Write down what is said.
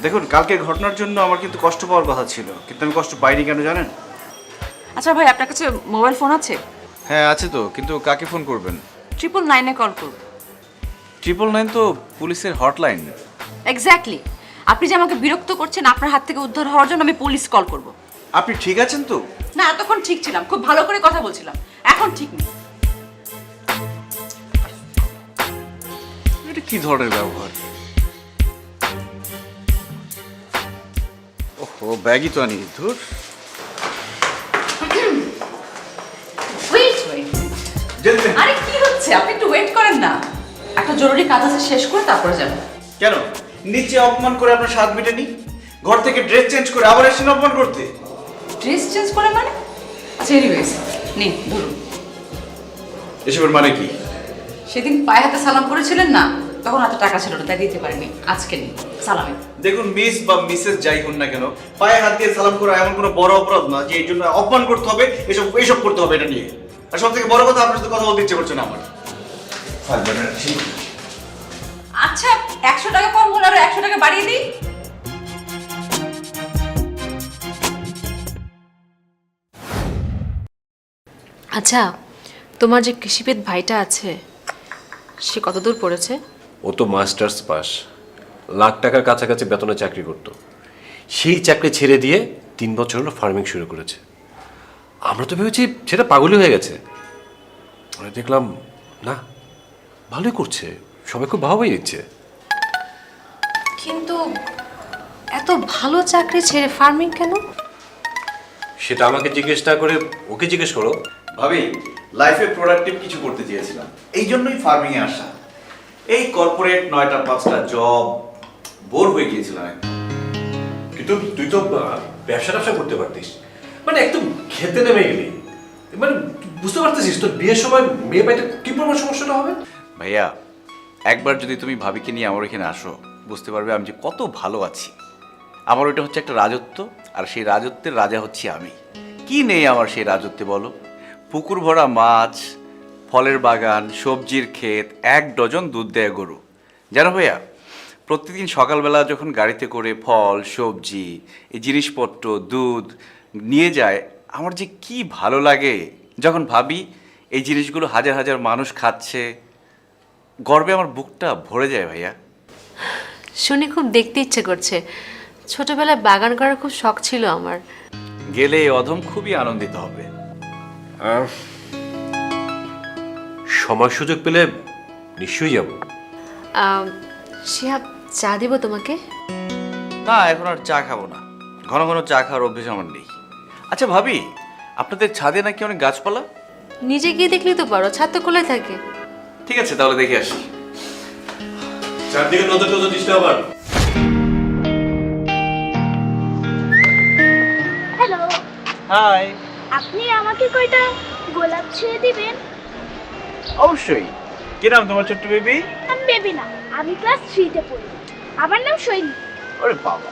দেখুন, কালকের ঘটনার জন্য আমার কিন্তু কষ্ট পাওয়ার কথা ছিল, কিন্তু আমি কষ্ট পাইনি কেন জানেন? আচ্ছা ভাই, আপনার কাছে মোবাইল ফোন আছে? হ্যাঁ আছে তো, কিন্তু কাকে ফোন করবেন? 999-এ কল করুন। 999 তো পুলিশের হটলাইন। এক্স্যাক্টলি। আপনি যে আমাকে বিরক্ত করছেন, আপনার হাত থেকে উদ্ধার হওয়ার জন্য আমি পুলিশ কল করব। আপনি ঠিক আছেন তো? না, এতক্ষণ ঠিক ছিলাম, খুব ভালো করে কথা বলছিলাম, এখন ঠিক নেই। এটা কি ধরনের ব্যবহার? ওহো, ব্যাগই তো আনি। ধুর। ওয়েট ওয়েট, আরে কি হচ্ছে? আপনি একটু ওয়েট করেন না, একটা জরুরি কাজ আছে, শেষ করে তারপরে যাবেন। কেন? নিচে অপমান করে আপনার স্বাদ মেটেনি? ঘর থেকে ড্রেস চেঞ্জ করে আবার এসে অপমান করতে? ড্রেস চেঞ্জ করে মানে? আচ্ছা এনিওয়েজ, নিন ধরুন। এসবের মানে কি? সেদিন পায়ে হাতে সালাম করেছিলেন না, তখন হাতে টাকা ছিল না, তাই দিতে পারিনি। আজকে নিন সালামে। দেখুন, মিস বা মিসেস যাই হন না কেন, পায়ে হাত দিয়ে সালাম করা এমন কোনো বড় অপরাধ না যে এই জন্য অপমান করতে হবে, এসব করতে হবে এটা নিয়ে। আর সব থেকে বড় কথা, আপনার সাথে কথা বলতে ইচ্ছে করছে না আমার। আচ্ছা 100 টাকা কম হলো, আরো 100 টাকা বাড়িয়ে দিই। আচ্ছা, তোমার যে কৃষিবিদ ভাইটা আছে সে কতদূর পড়েছে? ও তো মাস্টার্স পাস, লাখ টাকার কাছাকাছি বেতনে চাকরি করতো। সেই চাকরি ছেড়ে দিয়ে 3 বছর হলো ফার্মিং শুরু করেছে। আমরা তো ভেবেছি সেটা পাগলই হয়ে গেছে, পরে দেখলাম না, ভালোই করছে, সবাই খুব ভালোই দিচ্ছে। কিন্তু এত ভালো চাকরি ছেড়ে ফার্মিং কেন? সেটা আমাকে জিজ্ঞেস না করে ওকে জিজ্ঞেস করো। ভাবি, লাইফে প্রোডাক্টিভ কিছু করতে চেয়েছিলাম, এই জন্যই ফার্মিং এ আসা। এই কর্পোরেট 9টা 5টা জব, বোর হয়ে গিয়েছিলাম একদম। কিন্তু তুই তো ব্যবসা করতে পারতিস, মানে একদম খেতে নেমে গেলি। মানে বুঝতে পারতেছিস তোর বিয়ের সময় মেয়ে বাড়িতে কি পরিমাণ সমস্যাটা হবে? ভাইয়া, একবার যদি তুমি ভাবিকে নিয়ে আমার এখানে আসো, বুঝতে পারবে আমি যে কত ভালো আছি। আমার ওইটা হচ্ছে একটা রাজত্ব, আর সেই রাজত্বের রাজা হচ্ছি আমি। কি নেই আমার সেই রাজত্বে বলো? পুকুর ভরা মাছ, ফলের বাগান, সবজির ক্ষেত, 1 ডজন দুধ দেয় গরু। জানো ভাইয়া, প্রতিদিন সকালবেলা যখন গাড়িতে করে ফল, সবজি, এই জিনিসপত্র, দুধ নিয়ে যায়, আমার যে কি ভালো লাগে। যখন ভাবি এই জিনিসগুলো হাজার হাজার মানুষ খাচ্ছে, গর্বে আমার বুকটা ভরে যায় ভাইয়া। শুনে খুব দেখতে ইচ্ছে করছে। ছোটবেলায় বাগান করার খুব শখ ছিল আমার। গেলে অধম খুবই আনন্দিত হবে। সময় সুযোগ পেলে নিশ্চয়ই যাব। শিহাব, চা দিব তোমাকে? না, এখন আর চা খাবো না, ঘন ঘন চা খাওয়ার অভ্যেস আমার নেই। আচ্ছা ভাবি, আপনাদের ছাদে নাকি অনেক গাছপালা? নিজে গিয়ে দেখলেই তো পারো, ছাদ তো খোলা থাকে। ঠিক আছে, তাহলে দেখে আসি। চারদিকে নজর টজর দিস না আবার। Hello, hi. আপনি আমাকে কয়টা গোলাপ ছুঁয়ে দিবেন? অবশ্যই। কি নাম তোমার ছোট্ট বেবি? আমি বেবি না, আমি ক্লাস 3-তে পড়ি। আমার নাম সৈনী। ওরে বাবা,